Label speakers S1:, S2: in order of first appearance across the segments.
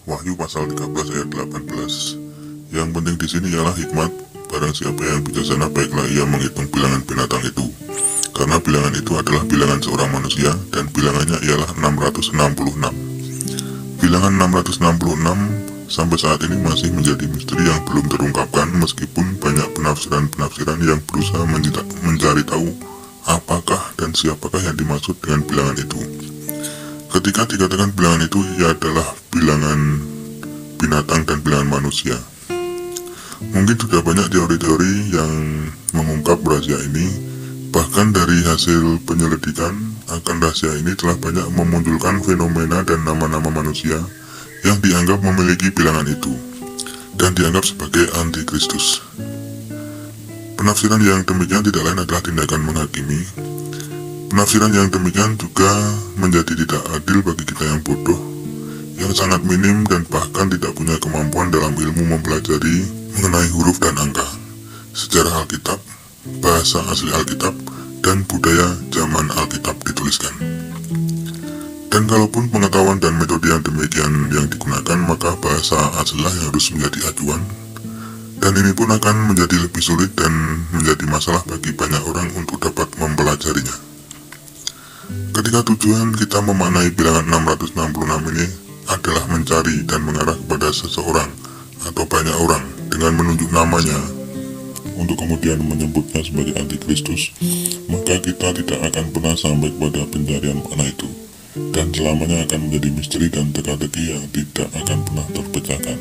S1: Wahyu pasal 13 ayat 18. Yang penting di sini ialah hikmat. Barang siapa yang bijaksana, baiklah ia menghitung bilangan binatang itu. Karena bilangan itu adalah bilangan seorang manusia, dan bilangannya ialah 666. Bilangan 666 sampai saat ini masih menjadi misteri yang belum terungkapkan, meskipun banyak penafsiran-penafsiran yang berusaha mencari tahu apakah dan siapakah yang dimaksud dengan bilangan itu. Ketika dikatakan bilangan itu, ia adalah bilangan binatang dan bilangan manusia. Mungkin sudah banyak teori-teori yang mengungkap rahasia ini. Bahkan dari hasil penyelidikan akan rahasia ini telah banyak memunculkan fenomena dan nama-nama manusia yang dianggap memiliki bilangan itu dan dianggap sebagai antikristus. Penafsiran yang demikian tidak lain adalah tindakan menghakimi. Penafsiran yang demikian juga menjadi tidak adil bagi kita yang bodoh, yang sangat minim dan bahkan tidak punya kemampuan dalam ilmu mempelajari mengenai huruf dan angka, sejarah Alkitab, bahasa asli Alkitab, dan budaya zaman Alkitab dituliskan. Dan kalaupun pengetahuan dan metode yang demikian yang digunakan, maka bahasa aslilah yang harus menjadi acuan. Dan ini pun akan menjadi lebih sulit dan menjadi masalah bagi banyak orang untuk dapat mempelajarinya. Ketika tujuan kita memaknai bilangan 666 ini adalah mencari dan mengarah kepada seseorang atau banyak orang dengan menunjuk namanya untuk kemudian menyebutnya sebagai antikristus, maka kita tidak akan pernah sampai kepada pencarian makna itu, dan selamanya akan menjadi misteri dan teka-teki yang tidak akan pernah terpecahkan.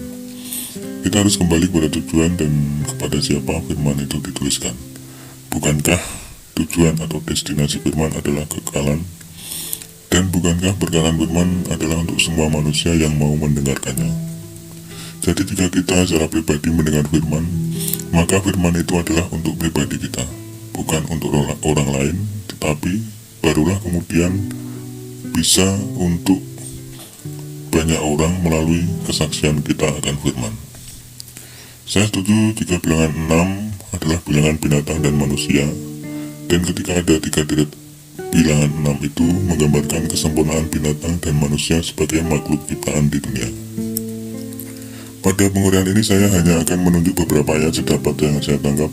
S1: Kita harus kembali kepada tujuan dan kepada siapa firman itu dituliskan. Bukankah tujuan atau destinasi firman adalah kekekalan? Dan bukankah berkalan firman adalah untuk semua manusia yang mau mendengarkannya? Jadi jika kita secara pribadi mendengar firman, maka firman itu adalah untuk pribadi kita, bukan untuk orang lain, tetapi barulah kemudian bisa untuk banyak orang melalui kesaksian kita akan firman. Saya setuju jika bilangan 6 adalah bilangan binatang dan manusia, dan ketika ada 3 deret bilangan 6 itu menggambarkan kesempurnaan binatang dan manusia sebagai makhluk ciptaan di dunia. Pada penguraian ini saya hanya akan menunjuk beberapa ayat sedapat yang saya tangkap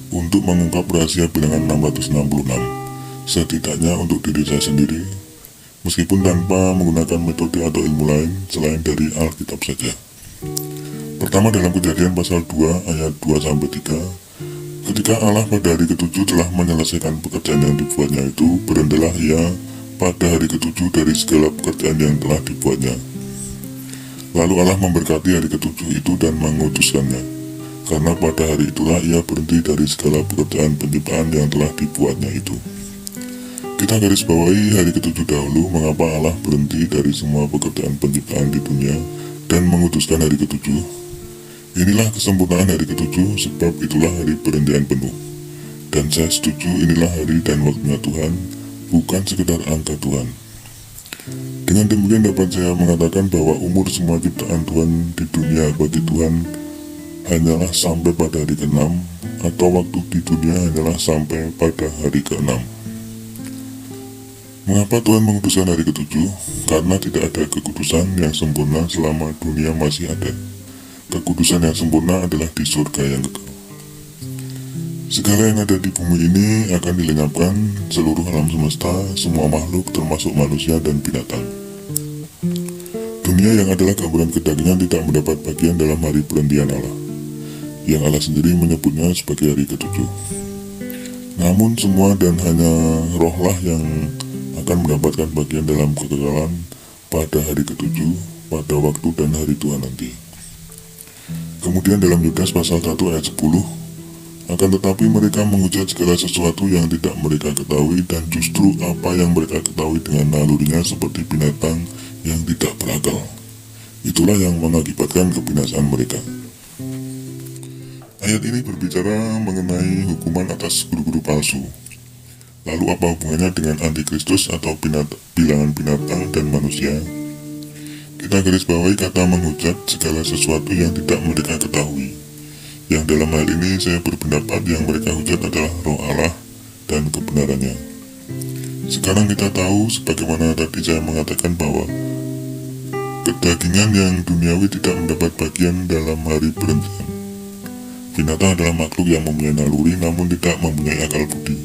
S1: untuk mengungkap rahasia bilangan 666, setidaknya untuk diri saya sendiri, meskipun tanpa menggunakan metode atau ilmu lain selain dari Alkitab saja. Pertama, dalam Kejadian pasal 2 ayat 2-3, ketika Allah pada hari ke-7 telah menyelesaikan pekerjaan yang dibuatnya itu, berhentilah ia pada hari ke-7 dari segala pekerjaan yang telah dibuatnya. Lalu Allah memberkati hari ke-7 itu dan mengutuskannya, karena pada hari itulah ia berhenti dari segala pekerjaan penciptaan yang telah dibuatnya itu. Kita garis bawahi hari ke-7 dahulu, mengapa Allah berhenti dari semua pekerjaan penciptaan di dunia dan mengutuskan hari ke-7. Inilah kesempurnaan hari ke-7, sebab itulah hari perhentian penuh. Dan saya setuju inilah hari dan waktunya Tuhan, bukan sekedar angka Tuhan. Dengan demikian dapat saya mengatakan bahwa umur semua ciptaan Tuhan di dunia bagi Tuhan hanyalah sampai pada hari ke-6, atau waktu di dunia hanyalah sampai pada hari ke-6. Mengapa Tuhan mengutuskan hari ke-7? Karena tidak ada kekudusan yang sempurna selama dunia masih ada. Kekudusan yang sempurna adalah di surga yang kekal. Segala yang ada di bumi ini akan dilenyapkan, seluruh alam semesta, semua makhluk termasuk manusia dan binatang. Dunia yang adalah gambaran kedagingan tidak mendapat bagian dalam hari perhentian Allah, yang Allah sendiri menyebutnya sebagai hari ke-7. Namun semua dan hanya rohlah yang akan mendapatkan bagian dalam kekekalan pada hari ke-7, pada waktu dan hari Tuhan nanti. Kemudian dalam Yudas pasal 1 ayat 10, akan tetapi mereka menghujat segala sesuatu yang tidak mereka ketahui, dan justru apa yang mereka ketahui dengan nalurinya seperti binatang yang tidak berakal. Itulah yang mengakibatkan kebinasaan mereka. Ayat ini berbicara mengenai hukuman atas guru-guru palsu. Lalu apa hubungannya dengan antikristus atau bilangan binatang dan manusia? Kita garis bawahi kata menghujat segala sesuatu yang tidak mereka ketahui. Yang dalam hal ini saya berpendapat yang mereka hujat adalah roh Allah dan kebenarannya. Sekarang kita tahu sebagaimana tadi saya mengatakan bahwa Dagingan yang duniawi tidak mendapat bagian dalam hari perhentian. Binatang adalah makhluk yang mempunyai naluri namun tidak mempunyai akal budi.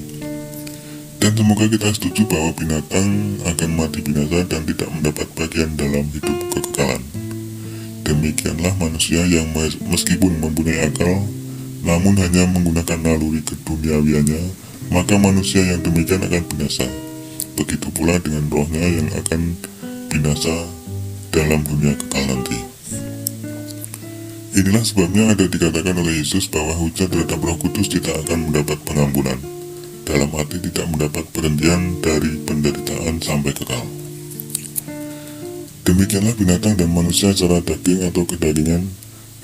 S1: Dan semoga kita setuju bahwa binatang akan mati binasa dan tidak mendapat bagian dalam hidup kekekalan. Demikianlah manusia yang meskipun mempunyai akal namun hanya menggunakan naluri keduniawiannya, maka manusia yang demikian akan binasa. Begitu pula dengan rohnya yang akan binasa dalam dunia kekal nanti. Inilah sebabnya ada dikatakan oleh Yesus bahwa hujat terhadap Roh Kudus tidak akan mendapat pengampunan, dalam arti tidak mendapat berhentian dari penderitaan sampai kekal. Demikianlah binatang dan manusia secara daging atau kedagingan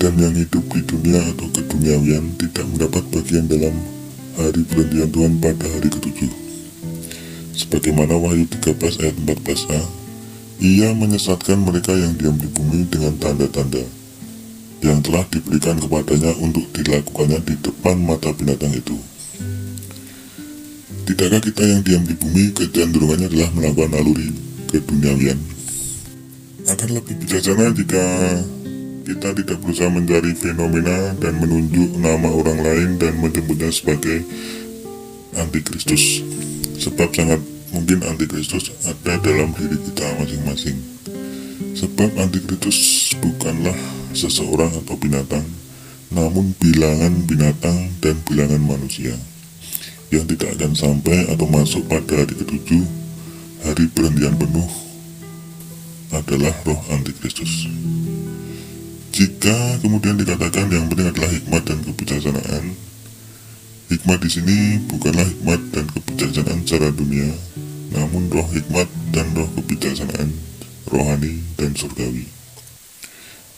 S1: dan yang hidup di dunia atau keduniawian tidak mendapat bagian dalam hari perhentian Tuhan pada hari ketujuh. Sebagaimana Wahyu 13 ayat 14a, Ia menyesatkan mereka yang diam di bumi dengan tanda-tanda yang telah diberikan kepadanya untuk dilakukannya di depan mata binatang itu. Tidakkah kita yang diam di bumi kecenderungannya adalah melakukan naluri keduniawian? Akan lebih bijaksana jika kita tidak berusaha mencari fenomena dan menunjuk nama orang lain dan menyebutnya sebagai antikristus, sebab sangat mungkin antikristus ada dalam diri kita masing-masing. Sebab antikristus bukanlah seseorang atau binatang, namun bilangan binatang dan bilangan manusia yang tidak akan sampai atau masuk pada hari ketujuh, hari perhentian penuh, adalah roh antikristus. Jika kemudian dikatakan yang penting adalah hikmat dan kebijaksanaan, hikmat di sini bukanlah hikmat dan kebijaksanaan secara dunia, namun roh hikmat dan roh kebijaksanaan rohani dan surgawi.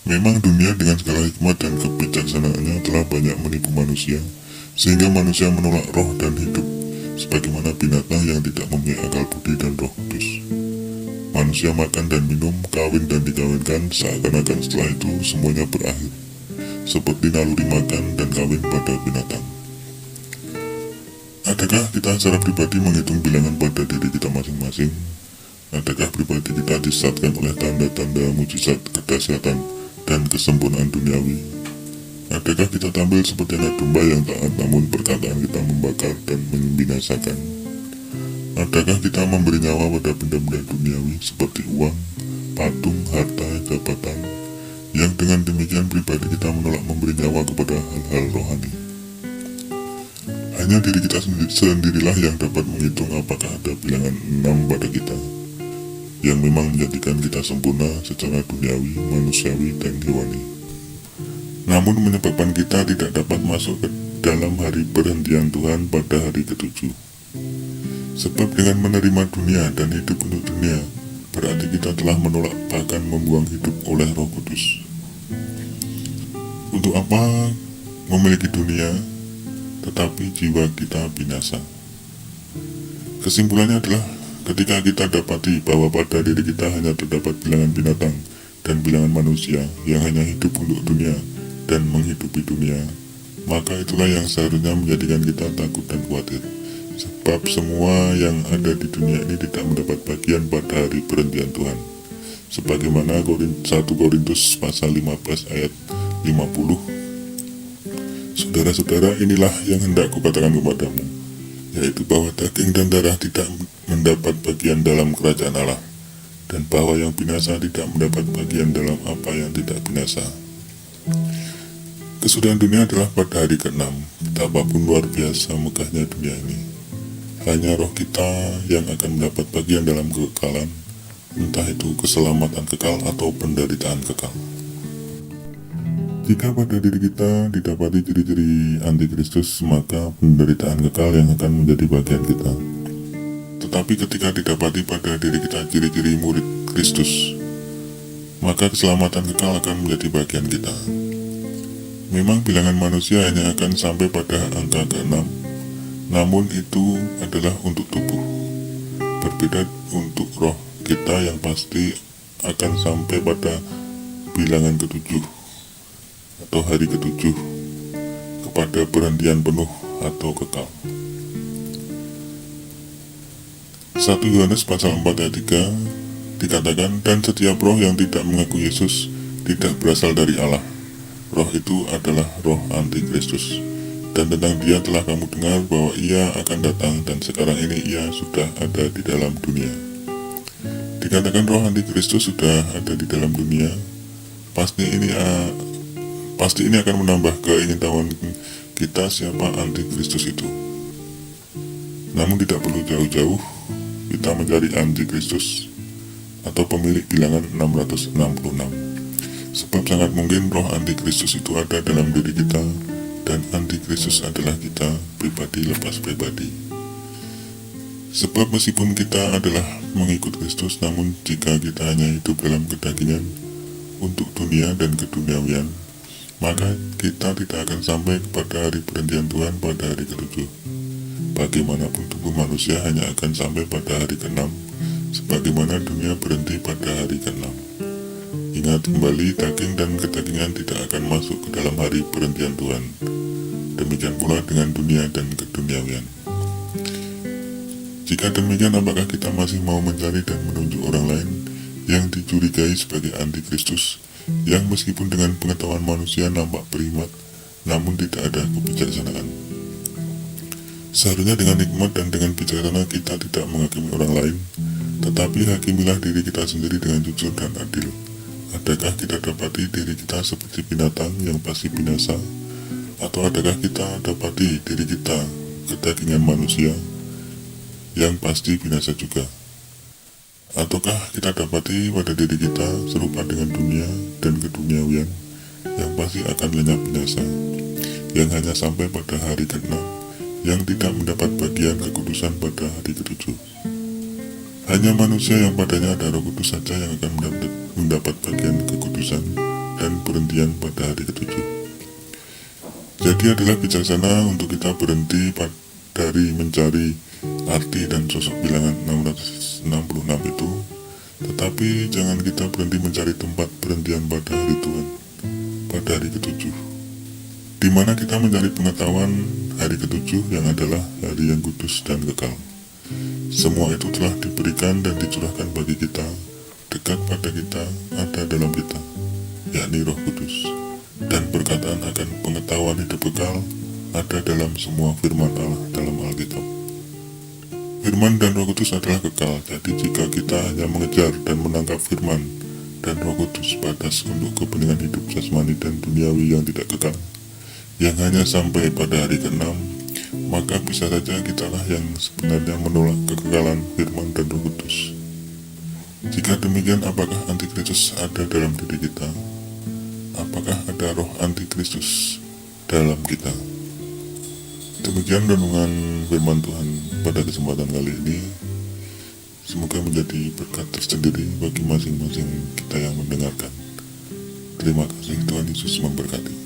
S1: Memang dunia dengan segala hikmat dan kebijaksanaannya telah banyak menipu manusia, sehingga manusia menolak roh dan hidup, sebagaimana binatang yang tidak mempunyai akal budi dan Roh Kudus. Manusia makan dan minum, kawin dan dikawinkan, seakan-akan setelah itu semuanya berakhir, seperti naluri makan dan kawin pada binatang. Adakah kita secara pribadi menghitung bilangan pada diri kita masing-masing? Adakah pribadi kita disesatkan oleh tanda-tanda mujizat kedahsyatan dan kesempurnaan duniawi? Adakah kita tampil seperti anak domba yang taat namun perkataan kita membakar dan membinasakan? Adakah kita memberi nyawa pada benda-benda duniawi seperti uang, patung, harta, jabatan, yang dengan demikian pribadi kita menolak memberi nyawa kepada hal-hal rohani? Hanya diri kita sendirilah yang dapat menghitung apakah ada bilangan 6 pada kita, yang memang menjadikan kita sempurna secara duniawi, manusiawi, dan hewani. Namun menyebabkan kita tidak dapat masuk ke dalam hari perhentian Tuhan pada hari ketujuh. Sebab dengan menerima dunia dan hidup untuk dunia, berarti kita telah menolak bahkan membuang hidup oleh Roh Kudus. Untuk apa memiliki dunia, tetapi jiwa kita binasa? Kesimpulannya adalah ketika kita dapati bahwa pada diri kita hanya terdapat bilangan binatang dan bilangan manusia yang hanya hidup untuk dunia dan menghidupi dunia, maka itulah yang seharusnya menjadikan kita takut dan khawatir. Sebab semua yang ada di dunia ini tidak mendapat bagian pada hari perhentian Tuhan. Sebagaimana 1 Korintus pasal 15 ayat 50. Saudara-saudara, inilah yang hendak kukatakan kepadamu, yaitu bahwa daging dan darah tidak mendapat bagian dalam kerajaan Allah, dan bahwa yang binasa tidak mendapat bagian dalam apa yang tidak binasa. Kesudahan dunia adalah pada hari ke-6. Betapapun luar biasa megahnya dunia ini, hanya roh kita yang akan mendapat bagian dalam kekekalan, entah itu keselamatan kekal atau penderitaan kekal. Jika pada diri kita didapati ciri-ciri antikristus, maka penderitaan kekal yang akan menjadi bagian kita. Tetapi ketika didapati pada diri kita ciri-ciri murid Kristus, maka keselamatan kekal akan menjadi bagian kita. Memang bilangan manusia hanya akan sampai pada angka ke-6, namun itu adalah untuk tubuh. Berbeda untuk roh kita yang pasti akan sampai pada bilangan ke-7 atau hari ke-7, kepada perhentian penuh atau kekal. 1 Yohanes pasal 4 ayat 3, Dikatakan, dan setiap roh yang tidak mengaku Yesus tidak berasal dari Allah. Roh itu adalah roh antikristus. Dan tentang dia telah kamu dengar bahwa ia akan datang dan sekarang ini ia sudah ada di dalam dunia. Dikatakan roh antikristus sudah ada di dalam dunia. Pasti ini akan menambah keingintahuan kita siapa antikristus itu. Namun tidak perlu jauh-jauh kita mencari antikristus atau pemilik bilangan 666. Sebab sangat mungkin roh antikristus itu ada dalam diri kita, dan antikristus adalah kita pribadi lepas pribadi. Sebab meskipun kita adalah mengikut Kristus, namun jika kita hanya hidup dalam kedagingan untuk dunia dan keduniawian, maka kita tidak akan sampai kepada hari perhentian Tuhan pada hari ke-7. Bagaimanapun tubuh manusia hanya akan sampai pada hari ke-6, sebagaimana dunia berhenti pada hari ke-6. Ingat kembali, daging dan kedagingan tidak akan masuk ke dalam hari perhentian Tuhan. Demikian pula dengan dunia dan keduniawian. Jika demikian, apakah kita masih mau mencari dan menunjuk orang lain yang dicurigai sebagai antikristus, yang meskipun dengan pengetahuan manusia nampak beriman, namun tidak ada kebijaksanaan? Seharusnya dengan hikmat dan dengan bijaksana kita tidak menghakimi orang lain, tetapi hakimilah diri kita sendiri dengan jujur dan adil. Adakah kita dapati diri kita seperti binatang yang pasti binasa? Atau adakah kita dapati diri kita kedagingan manusia yang pasti binasa juga? Ataukah kita dapati pada diri kita serupa dengan dunia dan keduniawian yang pasti akan lenyap binasa, yang hanya sampai pada hari ke-6, yang tidak mendapat bagian kekudusan pada hari ke-7? Hanya manusia yang padanya ada Roh Kudus saja yang akan mendapat bagian kekudusan dan perhentian pada hari ke-7. Jadi adalah bijaksana untuk kita berhenti dari mencari arti dan sosok bilangan 666 itu, tetapi jangan kita berhenti mencari tempat perhentian pada hari Tuhan, pada hari ke-7, di mana kita mencari pengetahuan hari ke-7 yang adalah hari yang kudus dan kekal. Semua itu telah diberikan dan dicurahkan bagi kita, dekat pada kita, ada dalam kita, yakni Roh Kudus. Dan perkataan akan pengetahuan hidup kekal ada dalam semua firman Allah dalam Alkitab. Firman dan Roh Kudus adalah kekal, jadi jika kita hanya mengejar dan menangkap firman dan Roh Kudus batas untuk kepentingan hidup jasmani dan duniawi yang tidak kekal, yang hanya sampai pada hari ke-6, maka bisa saja kitalah yang sebenarnya menolak kekekalan firman dan Roh Kudus. Jika demikian, apakah antikristus ada dalam diri kita? Apakah ada roh antikristus dalam kita? Demikian renungan firman Tuhan pada kesempatan kali ini. Semoga menjadi berkat tersendiri bagi masing-masing kita yang mendengarkan. Terima kasih, Tuhan Yesus memberkati.